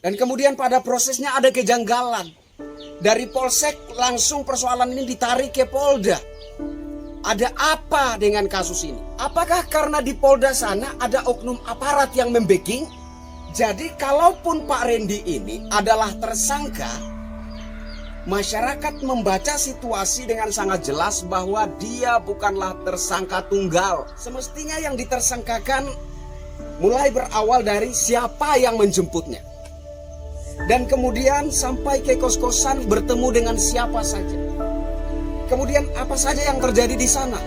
Dan kemudian pada prosesnya ada kejanggalan. Dari Polsek langsung persoalan ini ditarik ke Polda. Ada apa dengan kasus ini? Apakah karena di Polda sana ada oknum aparat yang membacking? Jadi kalaupun Pak Randy ini adalah tersangka, masyarakat membaca situasi dengan sangat jelas bahwa dia bukanlah tersangka tunggal. Semestinya yang ditersangkakan mulai berawal dari siapa yang menjemputnya. Dan kemudian sampai ke kos-kosan bertemu dengan siapa saja. Kemudian apa saja yang terjadi di sana.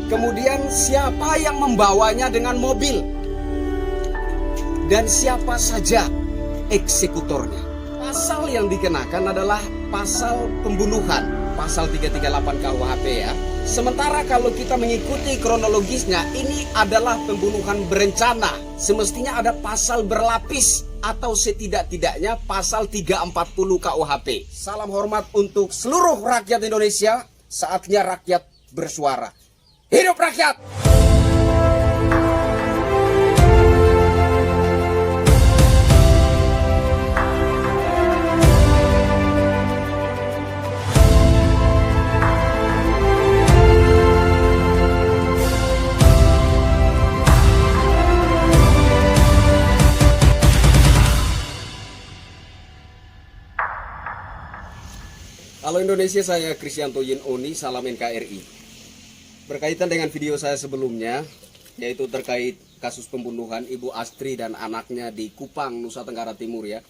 Kemudian siapa yang membawanya dengan mobil. Dan siapa saja eksekutornya. Pasal yang dikenakan adalah pasal pembunuhan, pasal 338 KUHP ya. Sementara kalau kita mengikuti kronologisnya, ini adalah pembunuhan berencana. Semestinya ada pasal berlapis atau setidak-tidaknya pasal 340 KUHP. Salam hormat untuk seluruh rakyat Indonesia. Saatnya rakyat bersuara. Hidup rakyat! Halo Indonesia, saya Krisyanto Yinoni, salam NKRI. Berkaitan dengan video saya sebelumnya, yaitu terkait kasus pembunuhan Ibu Astri dan anaknya di Kupang, Nusa Tenggara Timur ya.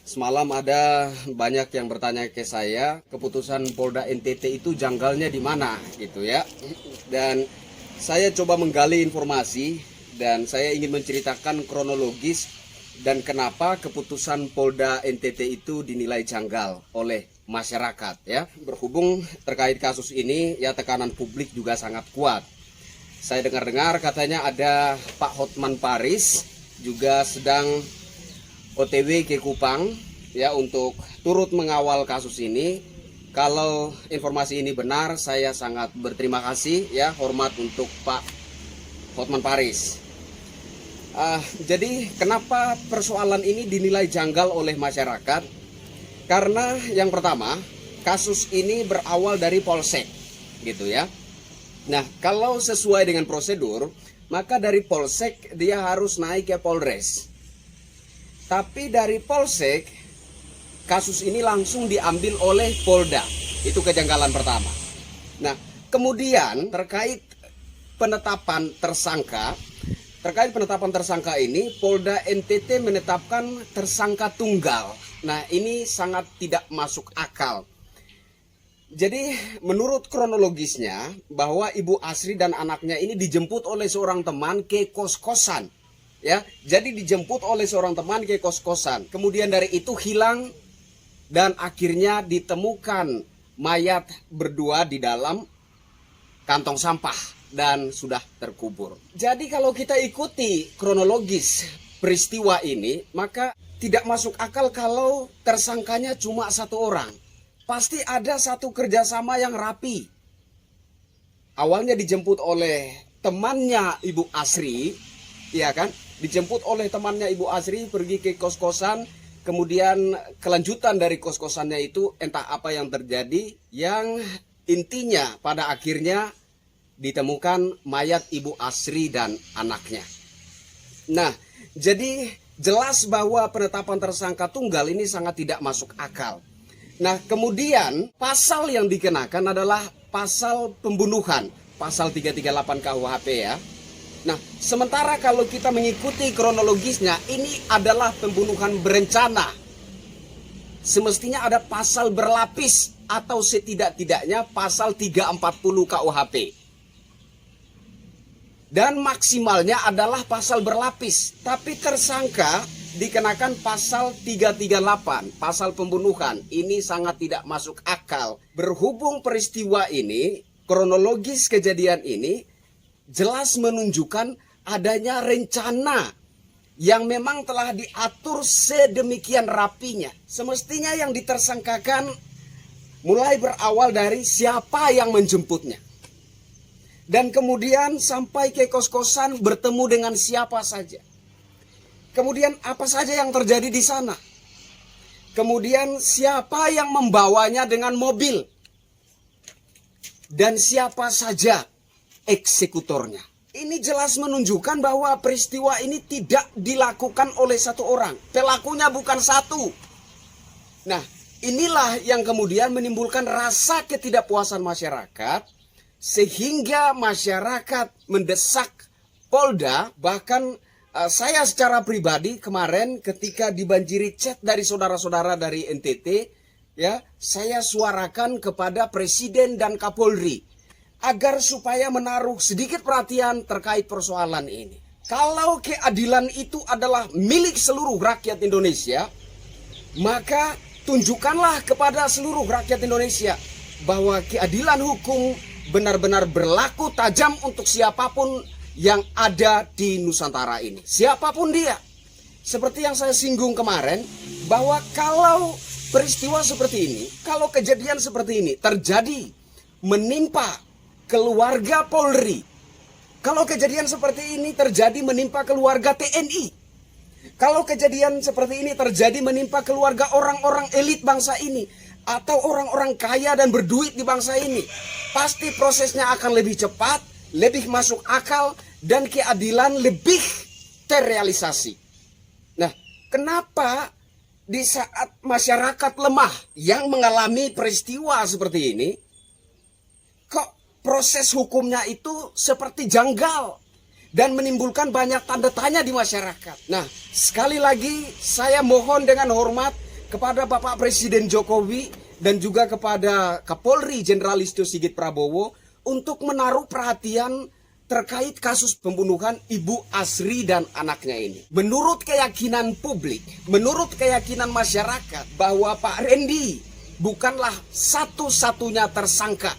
Semalam ada banyak yang bertanya ke saya, keputusan Polda NTT itu janggalnya di mana gitu ya. Dan saya coba menggali informasi dan saya ingin menceritakan kronologis dan kenapa keputusan Polda NTT itu dinilai janggal oleh masyarakat ya. Berhubung terkait kasus ini ya, tekanan publik juga sangat kuat. Saya dengar-dengar katanya ada Pak Hotman Paris juga sedang OTW ke Kupang ya untuk turut mengawal kasus ini. Kalau informasi ini benar, saya sangat berterima kasih ya, hormat untuk Pak Hotman Paris. Jadi kenapa persoalan ini dinilai janggal oleh masyarakat? Karena yang pertama, kasus ini berawal dari Polsek, gitu ya. Nah, kalau sesuai dengan prosedur, maka dari Polsek dia harus naik ke Polres. Tapi dari Polsek, kasus ini langsung diambil oleh Polda. Itu kejanggalan pertama. Nah, kemudian terkait penetapan tersangka, ini Polda NTT menetapkan tersangka tunggal. Nah, ini sangat tidak masuk akal. Jadi menurut kronologisnya bahwa Ibu Astri dan anaknya ini dijemput oleh seorang teman ke kos-kosan. Ya, jadi dijemput oleh seorang teman ke kos-kosan. Kemudian dari itu hilang dan akhirnya ditemukan mayat berdua di dalam kantong sampah dan sudah terkubur. Jadi kalau kita ikuti kronologis peristiwa ini, maka tidak masuk akal kalau tersangkanya cuma satu orang. Pasti ada satu kerjasama yang rapi. Awalnya dijemput oleh temannya Ibu Astri, ya kan? Dijemput oleh temannya Ibu Astri pergi ke kos-kosan, kemudian kelanjutan dari kos-kosannya itu entah apa yang terjadi, yang intinya pada akhirnya ditemukan mayat Ibu Astri dan anaknya. Nah, jadi jelas bahwa penetapan tersangka tunggal ini sangat tidak masuk akal. Nah, kemudian pasal yang dikenakan adalah pasal pembunuhan, pasal 338 KUHP ya. Nah, sementara kalau kita mengikuti kronologisnya, ini adalah pembunuhan berencana. Semestinya ada pasal berlapis atau setidak-tidaknya pasal 340 KUHP. Dan maksimalnya adalah pasal berlapis. Tapi tersangka dikenakan pasal 338, pasal pembunuhan. Ini sangat tidak masuk akal. Berhubung peristiwa ini, kronologis kejadian ini jelas menunjukkan adanya rencana yang memang telah diatur sedemikian rapinya. Semestinya yang ditersangkakan mulai berawal dari siapa yang menjemputnya. Dan kemudian sampai ke kos-kosan bertemu dengan siapa saja. Kemudian apa saja yang terjadi di sana? Kemudian siapa yang membawanya dengan mobil? Dan siapa saja eksekutornya? Ini jelas menunjukkan bahwa peristiwa ini tidak dilakukan oleh satu orang. Pelakunya bukan satu. Nah, inilah yang kemudian menimbulkan rasa ketidakpuasan masyarakat, sehingga masyarakat mendesak Polda. Bahkan saya secara pribadi kemarin ketika dibanjiri chat dari saudara-saudara dari NTT, ya, saya suarakan kepada Presiden dan Kapolri agar supaya menaruh sedikit perhatian terkait persoalan ini. Kalau keadilan itu adalah milik seluruh rakyat Indonesia, maka tunjukkanlah kepada seluruh rakyat Indonesia bahwa keadilan hukum benar-benar berlaku tajam untuk siapapun yang ada di Nusantara ini. Siapapun dia. Seperti yang saya singgung kemarin, bahwa kalau peristiwa seperti ini, kalau kejadian seperti ini terjadi menimpa keluarga Polri, kalau kejadian seperti ini terjadi menimpa keluarga TNI, kalau kejadian seperti ini terjadi menimpa keluarga orang-orang elit bangsa ini, atau orang-orang kaya dan berduit di bangsa ini, pasti prosesnya akan lebih cepat, lebih masuk akal, dan keadilan lebih terrealisasi. Nah, kenapa di saat masyarakat lemah yang mengalami peristiwa seperti ini, kok proses hukumnya itu seperti janggal dan menimbulkan banyak tanda tanya di masyarakat? Nah, sekali lagi saya mohon dengan hormat kepada Bapak Presiden Jokowi dan juga kepada Kapolri Jenderal Listio Sigit Prabowo untuk menaruh perhatian terkait kasus pembunuhan Ibu Asri dan anaknya ini. Menurut keyakinan publik, menurut keyakinan masyarakat, bahwa Pak Randy bukanlah satu-satunya tersangka.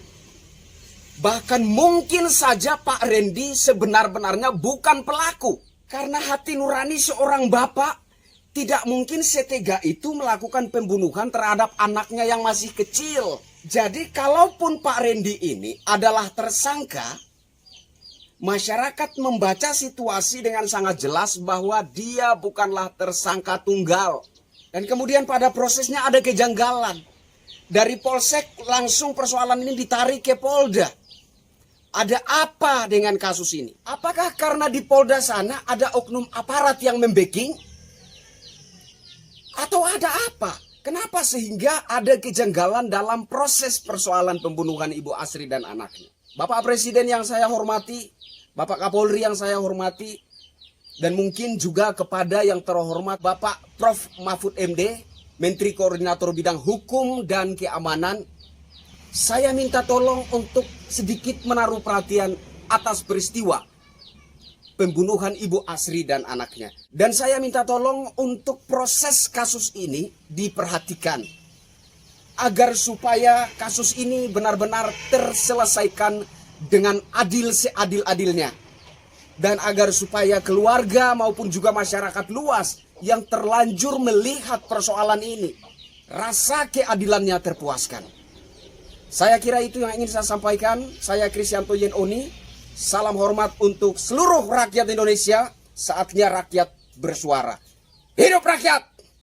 Bahkan mungkin saja Pak Randy sebenar-benarnya bukan pelaku. Karena hati nurani seorang bapak tidak mungkin setega itu melakukan pembunuhan terhadap anaknya yang masih kecil. Jadi kalaupun Pak Randy ini adalah tersangka, masyarakat membaca situasi dengan sangat jelas bahwa dia bukanlah tersangka tunggal. Dan kemudian pada prosesnya ada kejanggalan. Dari Polsek langsung persoalan ini ditarik ke Polda. Ada apa dengan kasus ini? Apakah karena di Polda sana ada oknum aparat yang membacking? Atau ada apa? Kenapa sehingga ada kejanggalan dalam proses persoalan pembunuhan Ibu Asri dan anaknya? Bapak Presiden yang saya hormati, Bapak Kapolri yang saya hormati, dan mungkin juga kepada yang terhormat Bapak Prof. Mahfud MD, Menteri Koordinator Bidang Hukum dan Keamanan, saya minta tolong untuk sedikit menaruh perhatian atas peristiwa pembunuhan Ibu Asri dan anaknya. Dan saya minta tolong untuk proses kasus ini diperhatikan, agar supaya kasus ini benar-benar terselesaikan dengan adil seadil-adilnya. Dan agar supaya keluarga maupun juga masyarakat luas yang terlanjur melihat persoalan ini, rasa keadilannya terpuaskan. Saya kira itu yang ingin saya sampaikan. Saya Krisyanto Yen Oni. Salam hormat untuk seluruh rakyat Indonesia. Saatnya rakyat bersuara. Hidup rakyat!